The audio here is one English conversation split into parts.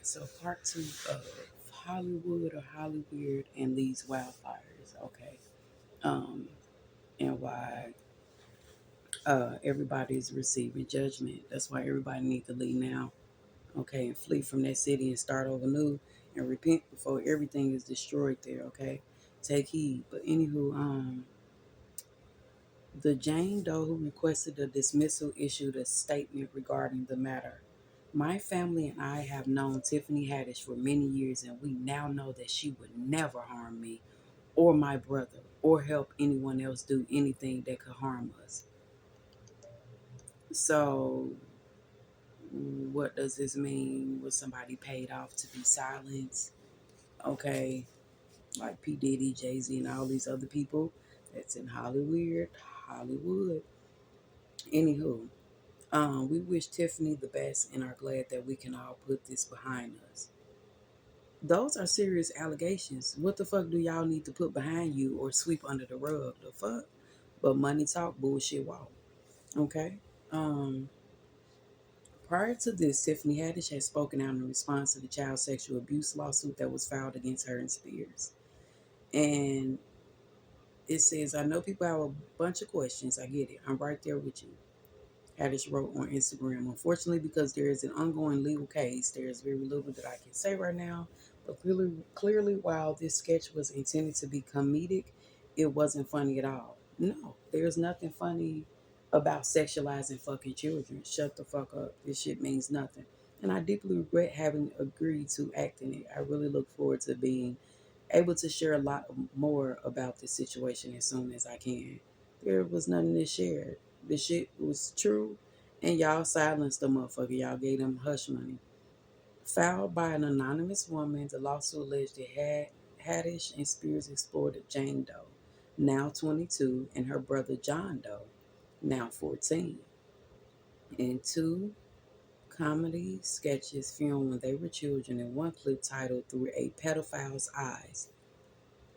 So part two of Hollywood or HollyWeird and these wildfires. Okay. Um, and why everybody's receiving judgment. That's why everybody needs to leave now. Okay, and flee from that city and start over new and repent before everything is destroyed there. Okay, take heed. But anywho, the Jane Doe who requested a dismissal issued a statement regarding the matter. My family and I have known Tiffany Haddish for many years, and we now know that she would never harm me or my brother or help anyone else do anything that could harm us. So, what does this mean? Was somebody paid off to be silenced? Okay, like P. Diddy, Jay Z, and all these other people that's in Hollywood. Anywho, we wish Tiffany the best and are glad that we can all put this behind us. Those are serious allegations. What the fuck do y'all need to put behind you or sweep under the rug? The fuck? But money talk, bullshit walk. Okay? Um, Prior to this, Tiffany Haddish had spoken out in response to the child sexual abuse lawsuit that was filed against her and Spears. And it says, I know people have a bunch of questions. I get it. I'm right there with you. Haddish wrote on Instagram. Unfortunately, because there is an ongoing legal case, there is very little that I can say right now. But clearly, while this sketch was intended to be comedic, it wasn't funny at all. No, there's nothing funny about sexualizing fucking children. Shut the fuck up. This shit means nothing. And I deeply regret having agreed to act in it. I really look forward to being able to share a lot more about this situation as soon as I can. There was nothing to share. The shit was true, and y'all silenced the motherfucker. Y'all gave them hush money. Filed by an anonymous woman, the lawsuit alleged that Haddish and Spears exploited Jane Doe, now 22, and her brother John Doe, now 14, in two comedy sketches filmed when they were children, in one clip titled Through a Pedophile's Eyes.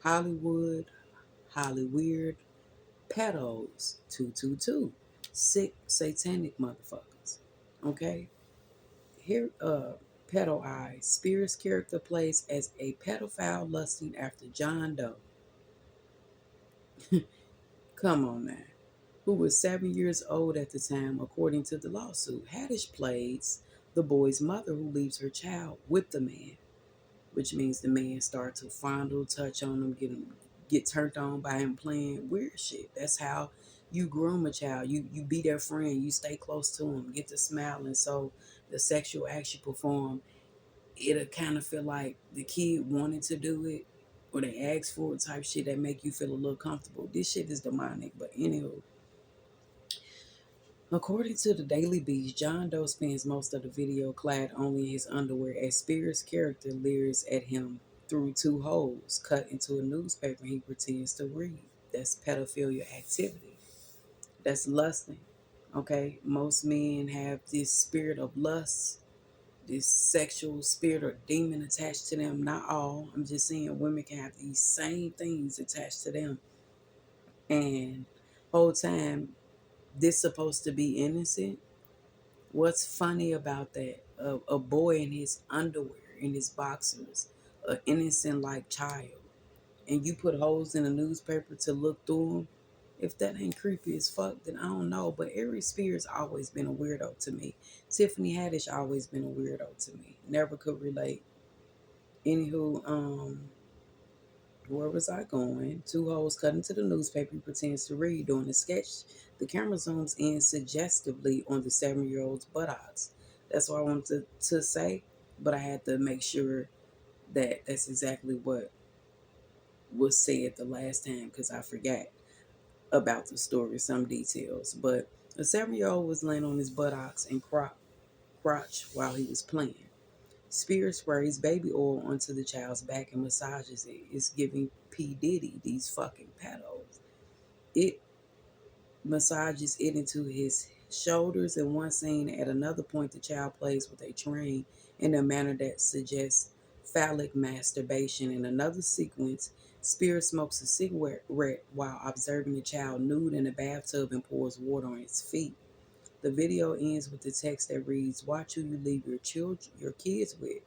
Hollywood, HollyWeird, pedos, 222. Sick, satanic motherfuckers. Okay? Here, pedo eyes. Spears' character plays as a pedophile lusting after John Doe. Come on now. Who was 7 years old at the time, according to the lawsuit. Haddish plays the boy's mother who leaves her child with the man, which means the man starts to fondle, touch on him, get turned on by him playing weird shit. That's how you groom a child. You be their friend. You stay close to them. Get to smiling. So the sexual act you perform, it'll kind of feel like the kid wanted to do it or they asked for it type shit that make you feel a little comfortable. This shit is demonic. But anyway, according to the Daily Beast, John Doe spends most of the video clad only in his underwear as Spears' character leers at him through two holes cut into a newspaper he pretends to read. That's pedophilia activity. That's lusting. Okay? Most men have this spirit of lust, this sexual spirit or demon attached to them. Not all. I'm just saying women can have these same things attached to them. And whole time this supposed to be innocent. What's funny about that? A boy in his underwear, in his boxers, an innocent like child, and you put holes in a newspaper to look through them. If that ain't creepy as fuck, then I don't know. But Ari Spears always been a weirdo to me. Tiffany Haddish always been a weirdo to me. Never could relate. Anywho, where was I going? Two holes cut into the newspaper he pretends to read. During the sketch, the camera zooms in suggestively on the 7-year-old's buttocks. That's what I wanted to say, but I had to make sure that that's exactly what was said the last time because I forgot about the story, some details. But the 7-year-old was laying on his buttocks and crotch while he was playing. Spears sprays baby oil onto the child's back and massages it. It's giving P. Diddy these fucking paddles. It massages it into his shoulders. In one scene, at another point, the child plays with a train in a manner that suggests phallic masturbation. In another sequence, Spears smokes a cigarette while observing the child nude in a bathtub and pours water on its feet. The video ends with the text that reads, "Watch who you leave your kids with."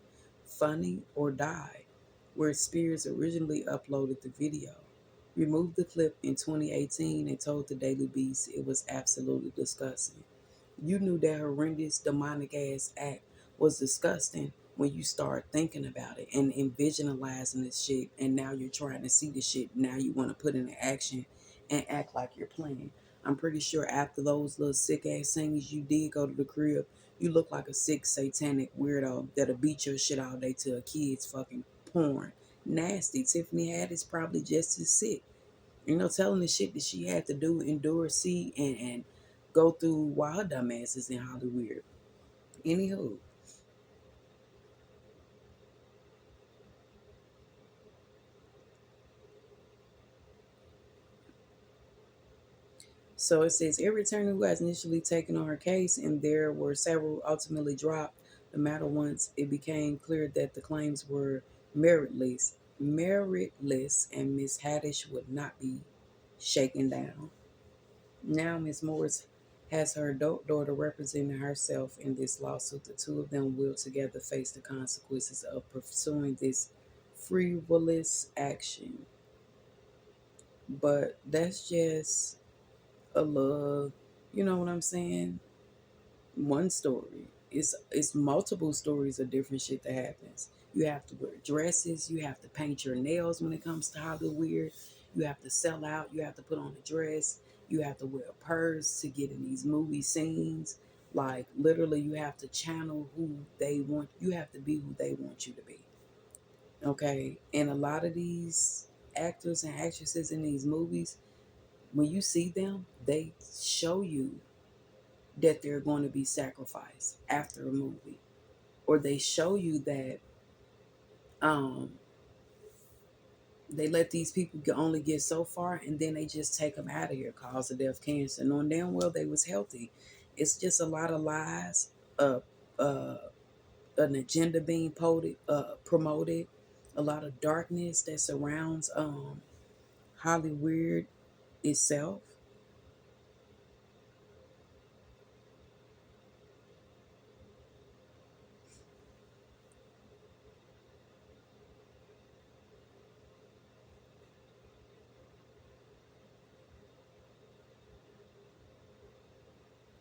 funny, or die, where Spears originally uploaded the video. Removed the clip in 2018 and told the Daily Beast it was absolutely disgusting. You knew that horrendous demonic ass act was disgusting when you start thinking about it and envisionalizing this shit, and now you're trying to see the shit. Now you want to put into action and act like you're playing. I'm pretty sure after those little sick ass things you did go to the crib, you look like a sick satanic weirdo that'll beat your shit all day to a kid's fucking porn. Nasty. Tiffany Haddish probably just as sick. Telling the shit that she had to do, endure, see, and go through while her dumb ass is in HollyWeird. Anywho, so it says every attorney who has initially taken on her case, and there were several ultimately dropped the matter once it became clear that the claims were meritless, and Miss Haddish would not be shaken down. Now Miss Morris has her adult daughter representing herself in this lawsuit. The two of them will together face the consequences of pursuing this frivolous action. But that's just a love, you know what I'm saying? One story. It's multiple stories of different shit that happens. You have to wear dresses, you have to paint your nails when it comes to HollyWeird, you have to sell out, you have to put on a dress, you have to wear a purse to get in these movie scenes. Like literally you have to channel who they want, you have to be who they want you to be. Okay. And a lot of these actors and actresses in these movies, when you see them, they show you that they're going to be sacrificed after a movie, or they show you that um, they let these people only get so far, and then they just take them out of here, cause of death, cancer, knowing damn well they was healthy. It's just a lot of lies, uh, uh, an agenda being promoted, a lot of darkness that surrounds HollyWeird itself.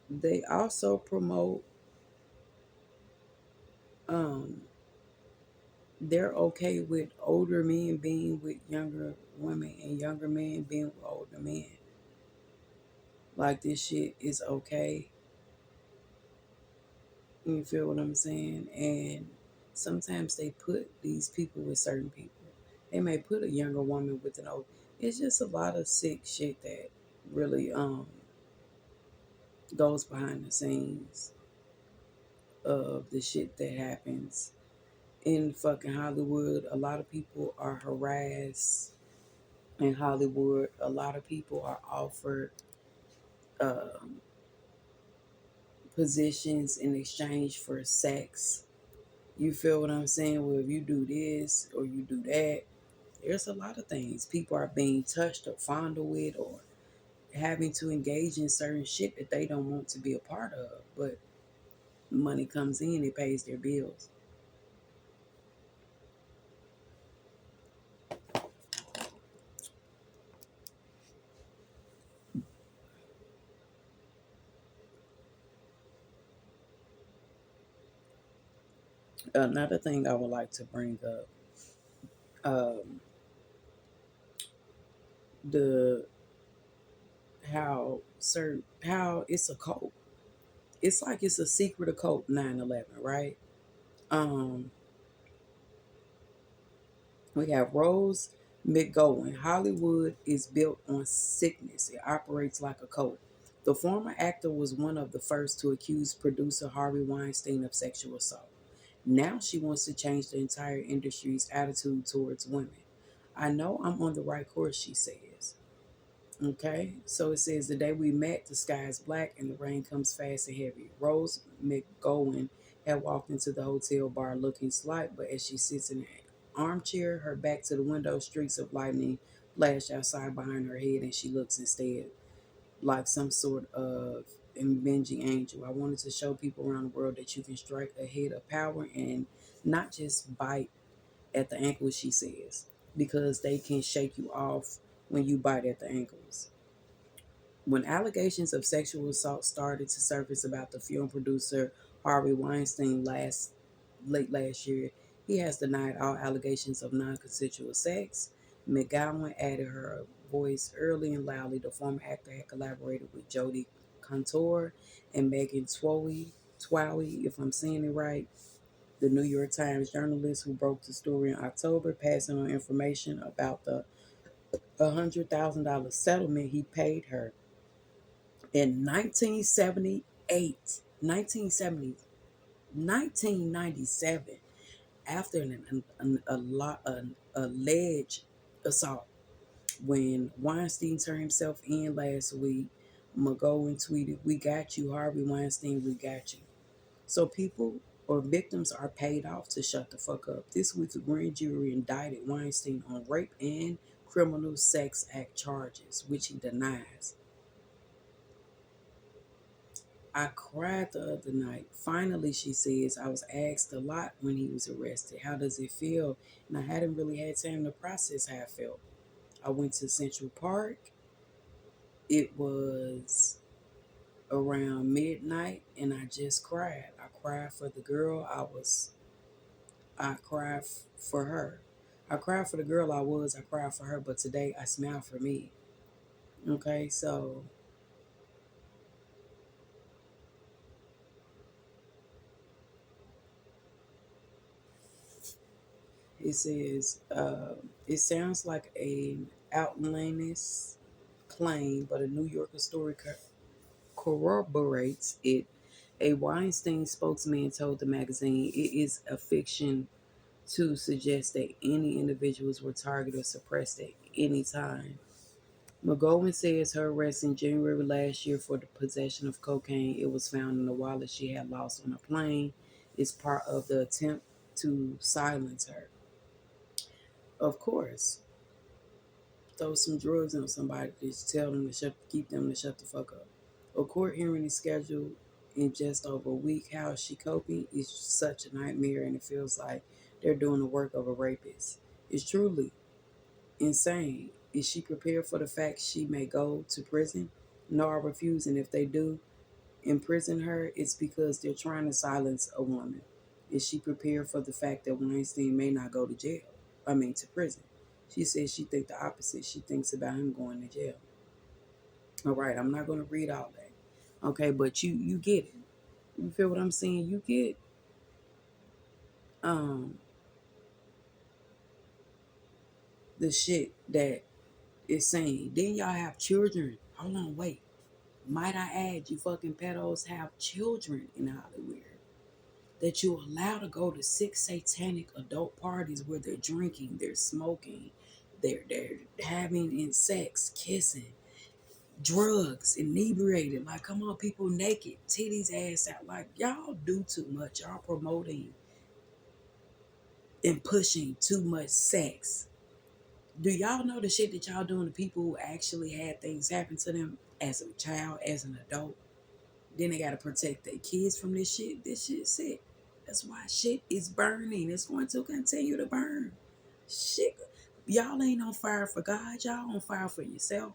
They also promote um, they're okay with older men being with younger women and younger men being with older men. Like this shit is okay. You feel what I'm saying? And sometimes they put these people with certain people. They may put a younger woman with an old. It's just a lot of sick shit that really goes behind the scenes of the shit that happens in fucking Hollywood. A lot of people are harassed in Hollywood. A lot of people are offered um, positions in exchange for sex. You feel what I'm saying? Well, if you do this or you do that, there's a lot of things. People are being touched or fondled with or having to engage in certain shit that they don't want to be a part of. But money comes in, it pays their bills. Another thing I would like to bring up, um, the how it's a cult. It's like it's a secret occult 9/11, right? Um, we have Rose McGowan. Hollywood is built on sickness. It operates like a cult. The former actor was one of the first to accuse producer Harvey Weinstein of sexual assault. Now she wants to change the entire industry's attitude towards women. I know I'm on the right course, she says. Okay, so it says the day we met, the sky is black and the rain comes fast and heavy. Rose McGowan had walked into the hotel bar looking slight, but as she sits in an armchair, her back to the window, streaks of lightning flash outside behind her head, and she looks instead like some sort of avenging angel. I wanted to show people around the world that you can strike a hit of power and not just bite at the ankles, she says, because they can shake you off when you bite at the ankles. When allegations of sexual assault started to surface about the film producer Harvey Weinstein late last year, he has denied all allegations of non-consensual sex. McGowan added her voice early and loudly. The former actor had collaborated with Jodie Cantor and Megan Twohy, if I'm saying it right, the New York Times journalist who broke the story in October, passing on information about the $100,000 settlement he paid her in 1978, 1970, 1997, after an alleged assault. When Weinstein turned himself in last week, McGowan tweeted, "We got you, Harvey Weinstein, we got you." So people or victims are paid off to shut the fuck up. This week, a grand jury indicted Weinstein on rape and criminal sex act charges, which he denies. "I cried the other night. Finally," she says, "I was asked a lot when he was arrested. How does it feel? And I hadn't really had time to process how I felt. I went to Central Park. It was around midnight and I just cried. I cried for the girl I cried for her. I cried for the girl I cried for her, but today I smile for me." Okay, so it says, it sounds like an outlandish claim, but a New Yorker story corroborates it. A Weinstein spokesman told the magazine it is a fiction to suggest that any individuals were targeted or suppressed at any time. McGowan says her arrest in January last year for the possession of cocaine, it was found in a wallet she had lost on a plane, is part of the attempt to silence her. Of course, throw some drugs on somebody, just tell them to keep them to shut the fuck up. A court hearing is scheduled in just over a week. How is she coping? It's such a nightmare, and it feels like they're doing the work of a rapist. It's truly insane. Is she prepared for the fact she may go to prison? No, I refuse. And if they do imprison her, it's because they're trying to silence a woman. Is she prepared for the fact that Weinstein may not go to jail? To prison. She says she thinks the opposite. She thinks about him going to jail. All right, I'm not going to read all that. Okay, but you get it. You feel what I'm saying? You get um the shit that is saying. Then y'all have children. Hold on, wait. Might I add, you fucking pedos have children in HollyWeird that you allow to go to 6 satanic adult parties where they're drinking, they're smoking, they're having in sex, kissing, drugs, inebriated. Like, come on, people naked, titties, ass out. Like, y'all do too much. Y'all promoting and pushing too much sex. Do y'all know the shit that y'all doing to people who actually had things happen to them as a child, as an adult? Then they gotta protect their kids from this shit. This shit's sick. That's why shit is burning. It's going to continue to burn. Shit. Y'all ain't on fire for God. Y'all on fire for yourself.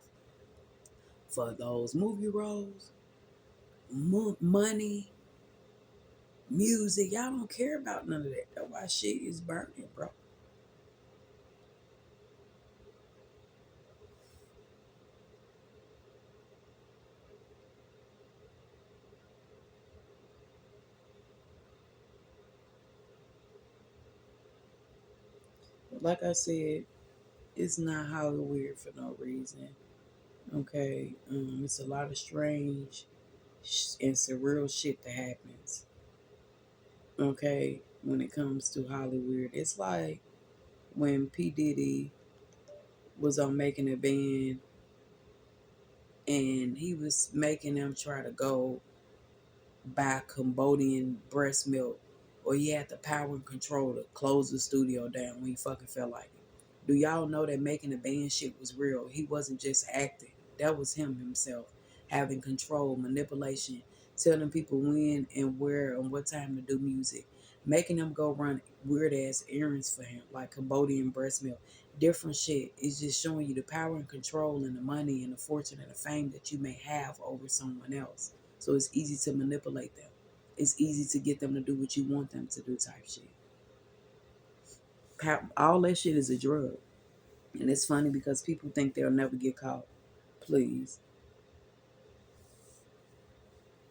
For those movie roles, money, music. Y'all don't care about none of that. That's why shit is burning, bro. But like I said, it's not HollyWeird for no reason. Okay, it's a lot of strange and surreal shit that happens. Okay, when it comes to HollyWeird, it's like when P Diddy was on Making a Band, and he was making them try to go buy Cambodian breast milk, or he had the power and control to close the studio down when he fucking felt like it. Do y'all know that Making a Band shit was real? He wasn't just acting. That was him himself having control, manipulation, telling people when and where and what time to do music, making them go run weird ass errands for him, like Cambodian breast milk, different shit. It's just showing you the power and control and the money and the fortune and the fame that you may have over someone else. So it's easy to manipulate them. It's easy to get them to do what you want them to do, type shit. All that shit is a drug. And it's funny because people think they'll never get caught. Please.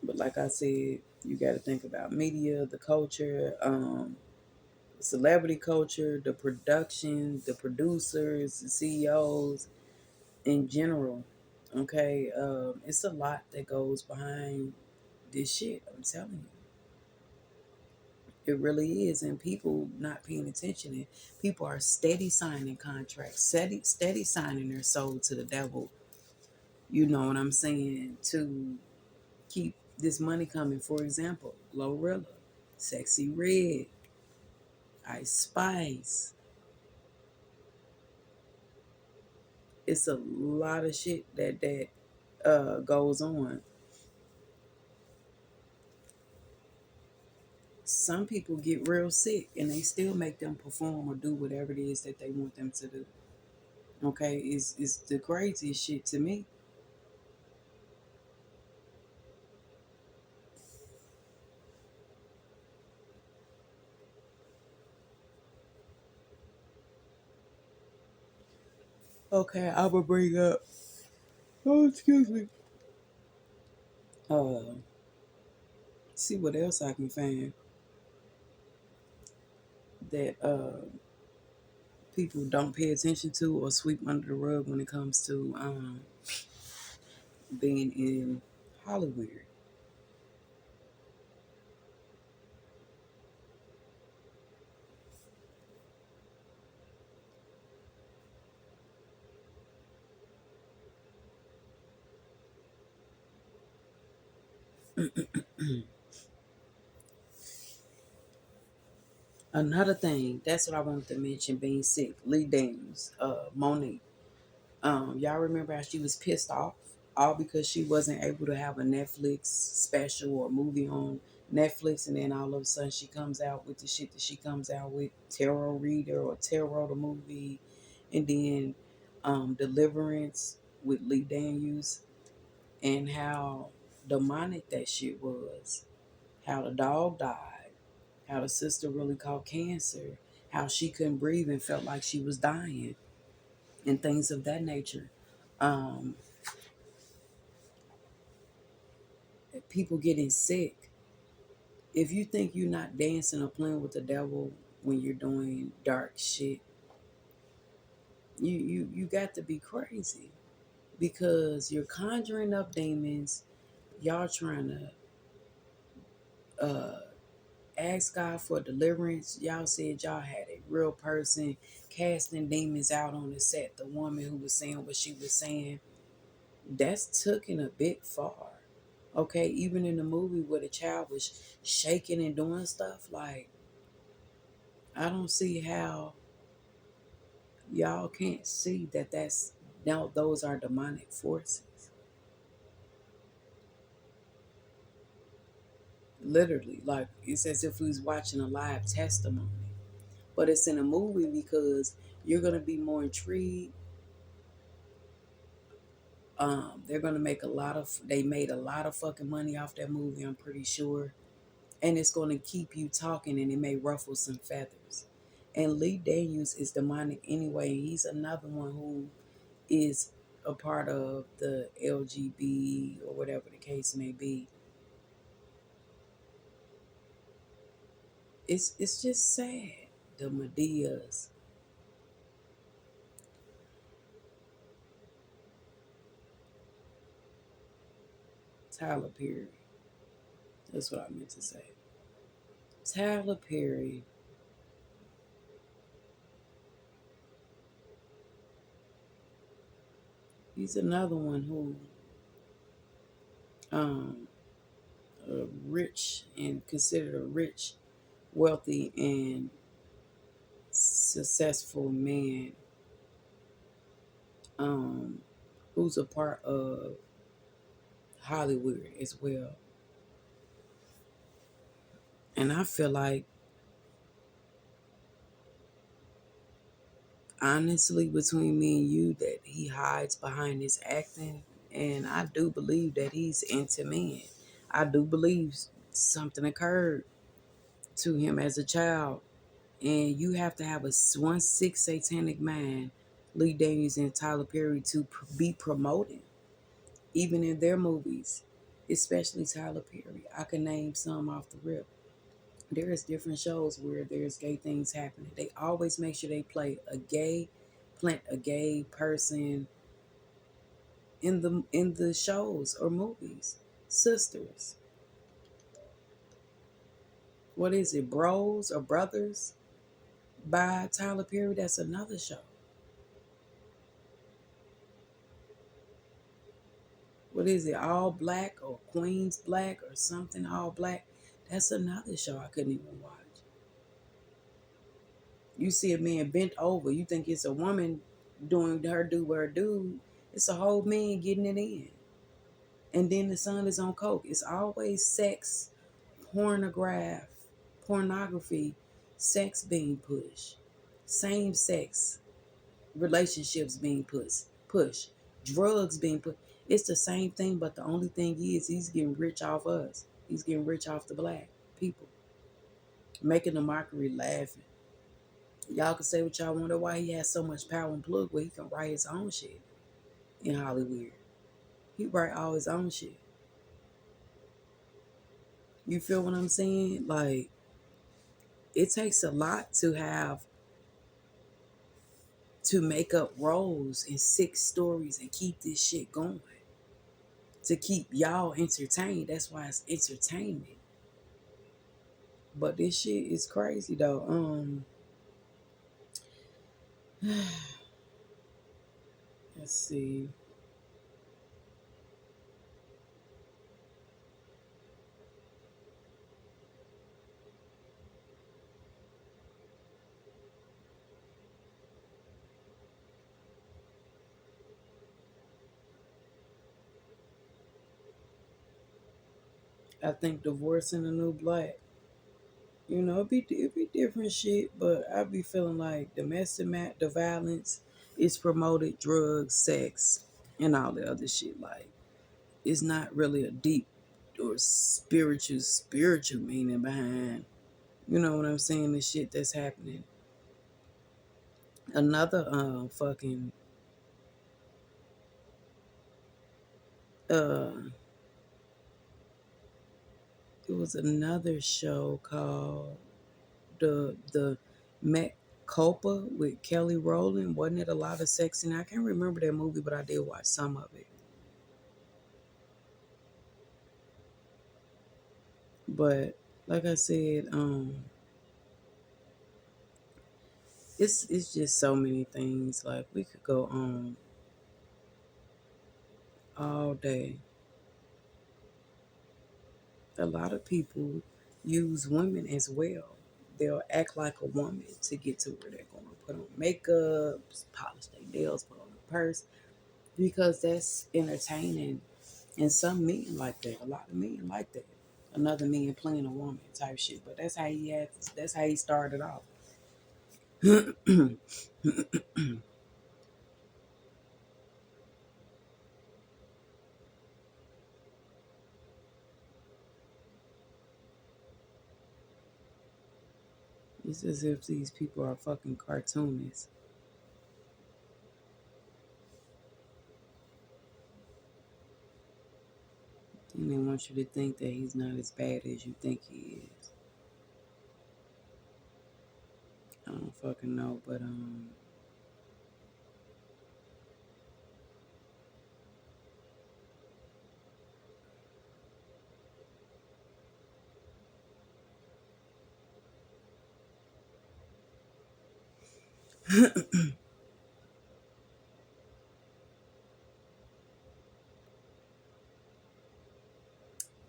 But like I said, you got to think about media, the culture, celebrity culture, the production, the producers, the CEOs in general. Okay, it's a lot that goes behind this shit. I'm telling you, it really is, and people not paying attention. And people are steady signing contracts, steady signing their soul to the devil. You know what I'm saying? To keep this money coming. For example, Glorilla, Sexy Red, Ice Spice. It's a lot of shit that goes on. Some people get real sick and they still make them perform or do whatever it is that they want them to do. Okay, it's the craziest shit to me. Okay, I will bring up. Oh, excuse me. Uh, see what else I can find that people don't pay attention to or sweep under the rug when it comes to being in HollyWeird. Another thing, that's what I wanted to mention, being sick. Lee Daniels, Monique. Y'all remember how she was pissed off? All because she wasn't able to have a Netflix special or movie on Netflix, and then all of a sudden she comes out with the shit that she comes out with, Tarot Reader or Tarot the movie, and then Deliverance with Lee Daniels, and how demonic that shit was. How the dog died, how the sister really caught cancer, how she couldn't breathe and felt like she was dying, and things of that nature. Um, People getting sick. If you think you're not dancing or playing with the devil when you're doing dark shit, you got to be crazy, because you're conjuring up demons. Y'all trying to ask God for deliverance. Y'all said y'all had a real person casting demons out on the set. The woman who was saying what she was saying, that's taken a bit far. Okay, even in the movie where the child was shaking and doing stuff, like, I don't see how y'all can't see that that's now those are demonic forces. Literally, like it's as if we was watching a live testimony. But it's in a movie because you're gonna be more intrigued. They're gonna make a lot of. They made a lot of fucking money off that movie. I'm pretty sure, and it's gonna keep you talking, and it may ruffle some feathers. And Lee Daniels is demonic anyway. He's another one who is a part of the LGB or whatever the case may be. It's just sad. The Medeas, Tyler Perry. That's what I meant to say. Tyler Perry. He's another one who um rich and considered a rich, wealthy, and successful man, um, who's a part of Hollywood as well. And I feel like honestly, between me and you, that he hides behind his acting. And I do believe that he's into men. I do believe something occurred to him as a child. And you have to have a one sick satanic mind, Lee Daniels and Tyler Perry, to be promoting, even in their movies, especially Tyler Perry. I can name some off the rip. There's different shows where there's gay things happening. They always make sure they plant a gay person in the shows or movies. Sisters. What is it? Bros or Brothers by Tyler Perry. That's another show. What is it? All Black or Queen's Black or something all black. That's another show I couldn't even watch. You see a man bent over, you think it's a woman doing her do what her do. It's a whole man getting it in. And then the son is on coke. It's always sex, pornography, sex being pushed, same sex relationships being pushed, drugs being put. It's the same thing, but the only thing is he's getting rich off us. He's getting rich off the black people, making a mockery, laughing. Y'all can say what y'all wonder why he has so much power and plug where he can write his own shit in HollyWeird. He write all his own shit. You feel what I'm saying? Like, it takes a lot to make up roles in 6 stories and keep this shit going. To keep y'all entertained. That's why it's entertainment. But this shit is crazy though. Let's see. I think divorcing a new black. You know, it be different shit, but I be feeling like the violence is promoted, drugs, sex, and all the other shit. Like, it's not really a deep or spiritual meaning behind. You know what I'm saying? The shit that's happening. Another fucking uh it was another show called the Met Copa with Kelly Rowland. Wasn't it a lot of sex in it? I can't remember that movie, but I did watch some of it. But like I said, it's just so many things. Like, we could go on all day. A lot of people use women as well. They'll act like a woman to get to where they're going to put on makeup, polish their nails, put on a purse, because that's entertaining. And some men like that. A lot of men like that. Another man playing a woman type shit. But that's how he acts. That's how he started off. It's as if these people are fucking cartoonists. And they want you to think that he's not as bad as you think he is. I don't fucking know, but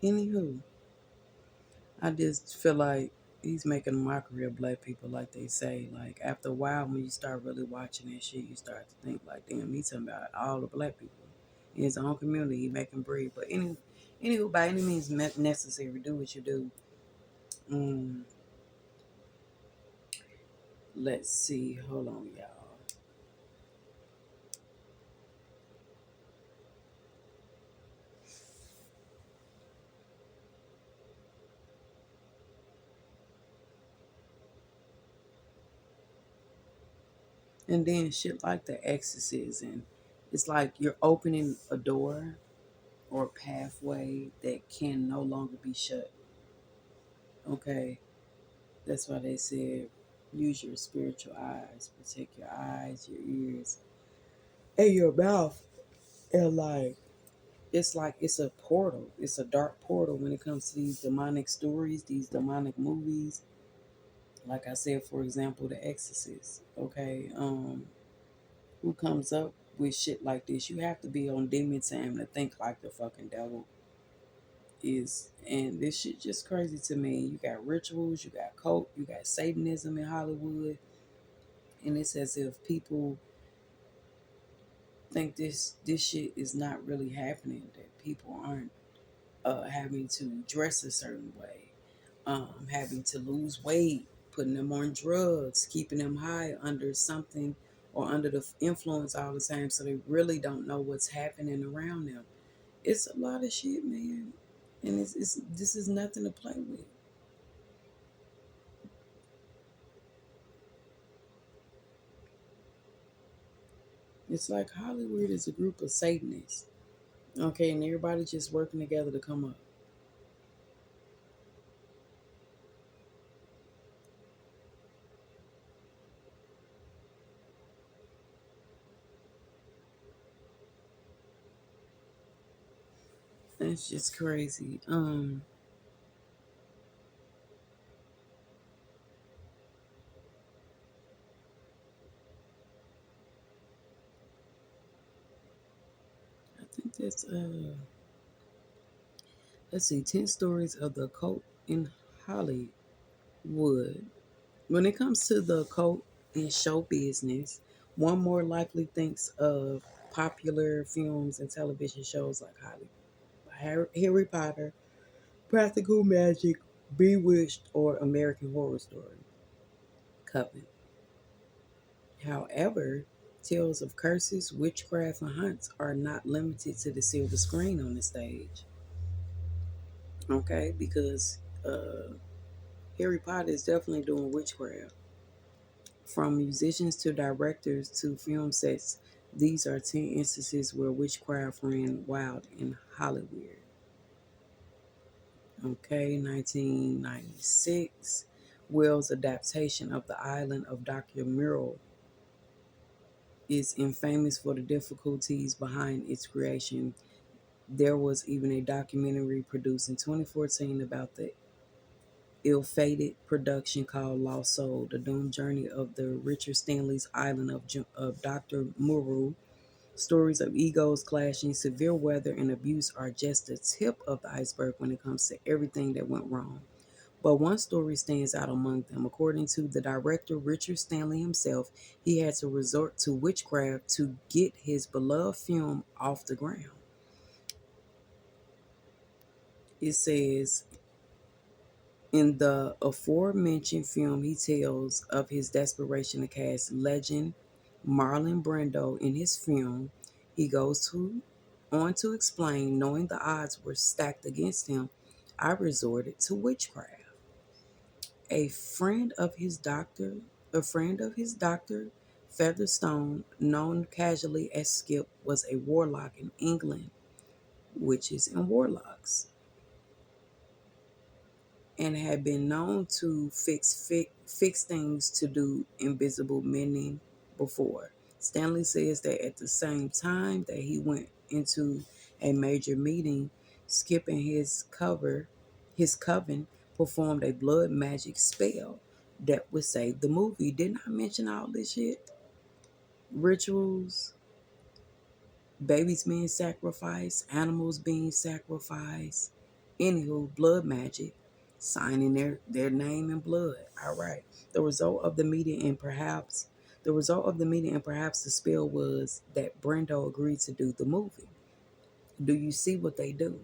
anywho, I just feel like he's making a mockery of black people, like they say. Like, after a while, when you start really watching that shit, you start to think like, damn, he's talking about all the black people in his own community. He making breed. But anywho, by any means necessary, do what you do. Um, let's see. Hold on, y'all. And then shit like The Exorcist, and it's like you're opening a door or a pathway that can no longer be shut. Okay, that's why they said use your spiritual eyes, protect your eyes, your ears, and your mouth. And like it's a portal. It's a dark portal when it comes to these demonic stories, these demonic movies. Like I said, for example, The Exorcist. Okay, who comes up with shit like this? You have to be on demon time to think like the fucking devil is. And this shit just crazy to me. You got rituals, you got cult, you got Satanism in Hollywood, and it's as if people think this shit is not really happening. That people aren't having to dress a certain way, having to lose weight, putting them on drugs, keeping them high under something or under the influence all the time, so they really don't know what's happening around them. It's a lot of shit, man, and it's this is nothing to play with. It's like HollyWeird is a group of Satanists, okay, and everybody just working together to come up. That's just crazy. I think that's let's see, 10 stories of the occult in Hollywood. When it comes to the occult in show business, one more likely thinks of popular films and television shows like Harry Potter, Practical Magic, Bewitched, or American Horror Story. Coven. However, tales of curses, witchcraft, and hunts are not limited to the silver screen on the stage. Okay, because Harry Potter is definitely doing witchcraft. From musicians to directors to film sets, these are 10 instances where witchcraft ran wild in Hollywood. Okay, 1996, Will's adaptation of The Island of Dr. Murrow is infamous for the difficulties behind its creation. There was even a documentary produced in 2014 about the ill-fated production called Lost Soul, the doomed journey of the Richard Stanley's island of Dr. Muru. Stories of egos clashing, severe weather, and abuse are just the tip of the iceberg when it comes to everything that went wrong. But one story stands out among them. According to the director Richard Stanley himself, he had to resort to witchcraft to get his beloved film off the ground. It says, in the aforementioned film, he tells of his desperation to cast legend Marlon Brando in his film. He goes on to explain, knowing the odds were stacked against him, I resorted to witchcraft. A friend of his doctor, a friend of his doctor, Featherstone, known casually as Skip, was a warlock in England, witches and warlocks, and had been known to fix things to do invisible mending before. Stanley says that at the same time that he went into a major meeting, Skip and his coven performed a blood magic spell that would save the movie. Didn't I mention all this shit? Rituals, babies being sacrificed, animals being sacrificed, anywho, blood magic, signing their name in blood. All right. The result of the meeting and perhaps the spell was that Brando agreed to do the movie. Do you see what they do?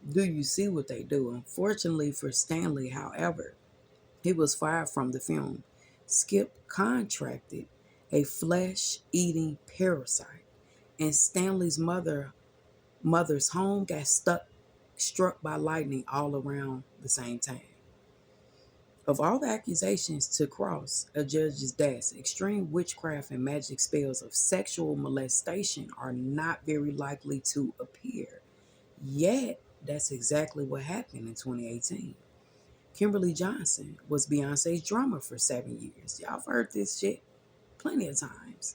Do you see what they do? Unfortunately for Stanley, however, he was fired from the film. Skip contracted a flesh-eating parasite, and Stanley's mother's home got struck by lightning all around the same time. Of all the accusations to cross a judge's desk, extreme witchcraft and magic spells of sexual molestation are not very likely to appear. Yet, that's exactly what happened in 2018. Kimberly Johnson was Beyonce's drummer for 7 years. Y'all have heard this shit plenty of times.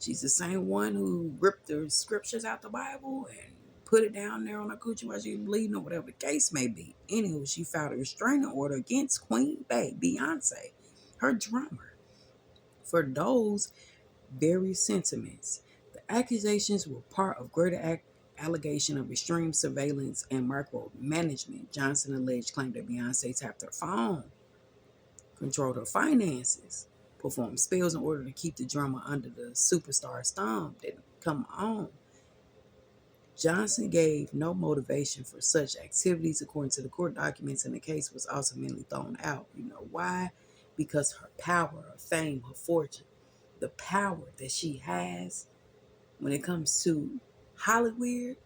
She's the same one who ripped the scriptures out the Bible and put it down there on her coochie while she was bleeding or whatever the case may be. Anywho, she filed a restraining order against Queen Bey, Beyonce, her drummer, for those very sentiments. The accusations were part of greater allegation of extreme surveillance and micromanagement. Johnson alleged claimed that Beyonce tapped her phone, controlled her finances, performed spells in order to keep the drummer under the superstar's thumb. Didn't come on. Johnson gave no motivation for such activities according to the court documents, and the case was ultimately thrown out. You know why? Because her power, her fame, her fortune, the power that she has when it comes to HollyWeird,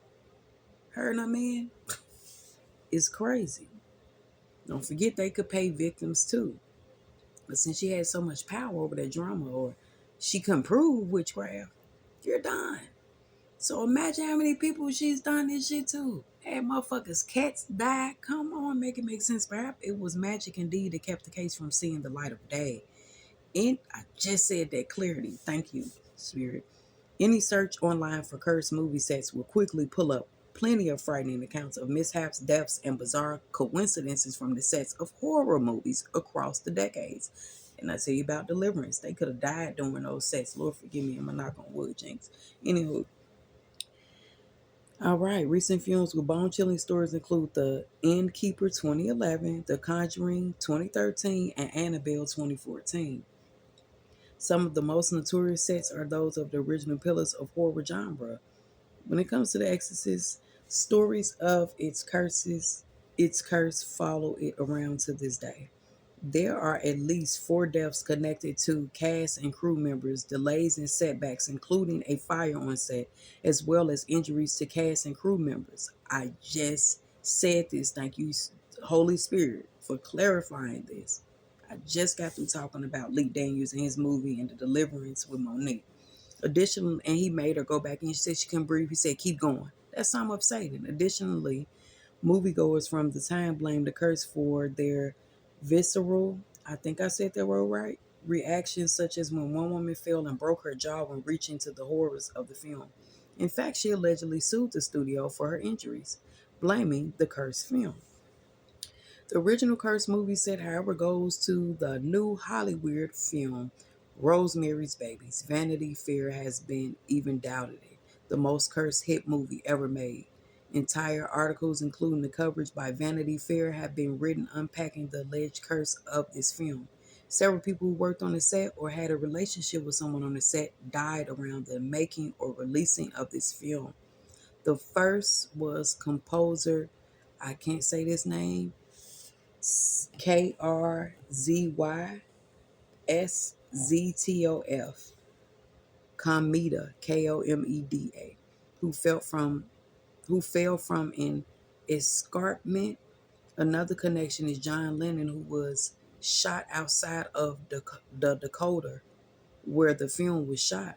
her and her man, is crazy. Don't forget they could pay victims too. But since she had so much power over that drama, or she couldn't prove witchcraft, you're done. So imagine how many people she's done this shit to. Had motherfuckers, cats died. Come on, make it make sense. Perhaps it was magic indeed that kept the case from seeing the light of day. And I just said that clearly. Thank you, Spirit. Any search online for cursed movie sets will quickly pull up plenty of frightening accounts of mishaps, deaths, and bizarre coincidences from the sets of horror movies across the decades. And I tell you about Deliverance. They could have died during those sets. Lord forgive me, I'm a knock on wood, Jinx. Anywho, all right, recent films with bone-chilling stories include The Innkeeper 2011, The Conjuring 2013, and Annabelle 2014. Some of the most notorious sets are those of the original pillars of horror genre. When it comes to The Exorcist, stories of its curse follow it around to this day. There are at least 4 deaths connected to cast and crew members, delays and setbacks, including a fire on set, as well as injuries to cast and crew members. I just said this. Thank you, Holy Spirit, for clarifying this. I just got through talking about Lee Daniels and his movie and the Deliverance with Monique. Additionally, and he made her go back and she said she couldn't breathe. He said, keep going. That's some of Satan. Additionally, moviegoers from the time blamed the curse for their visceral, I think I said that word right, reactions, such as when one woman fell and broke her jaw when reaching to the horrors of the film. In fact, she allegedly sued the studio for her injuries, blaming the cursed film. The original Curse movie set, however, goes to the new HollyWeird film, Rosemary's Babies. Vanity Fair has been even doubted it, the most cursed hit movie ever made. Entire articles, including the coverage by Vanity Fair, have been written unpacking the alleged curse of this film. Several people who worked on the set or had a relationship with someone on the set died around the making or releasing of this film. The first was composer, I can't say this name, KRZYSZTOF, Komeda, KOMEDA, who fell from an escarpment. Another connection is John Lennon, who was shot outside of the Dakota where the film was shot.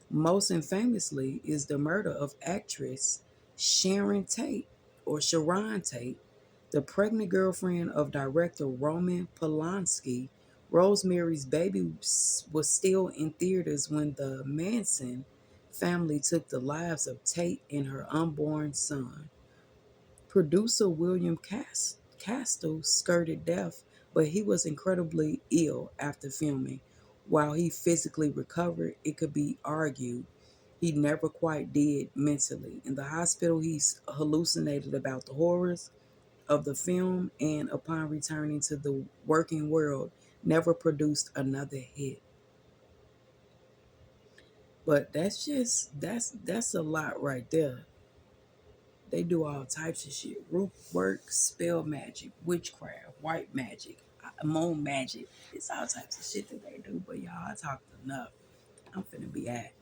Most infamously is the murder of actress Sharon Tate, the pregnant girlfriend of director Roman Polanski. Rosemary's Baby was still in theaters when the Manson family took the lives of Tate and her unborn son. Producer William Castle skirted death, but he was incredibly ill after filming. While he physically recovered, it could be argued he never quite did mentally. In the hospital, he hallucinated about the horrors of the film, and upon returning to the working world, never produced another hit. But that's a lot right there. They do all types of shit. Root work, spell magic, witchcraft, white magic, moon magic. It's all types of shit that they do. But y'all, I talked enough. I'm finna be at.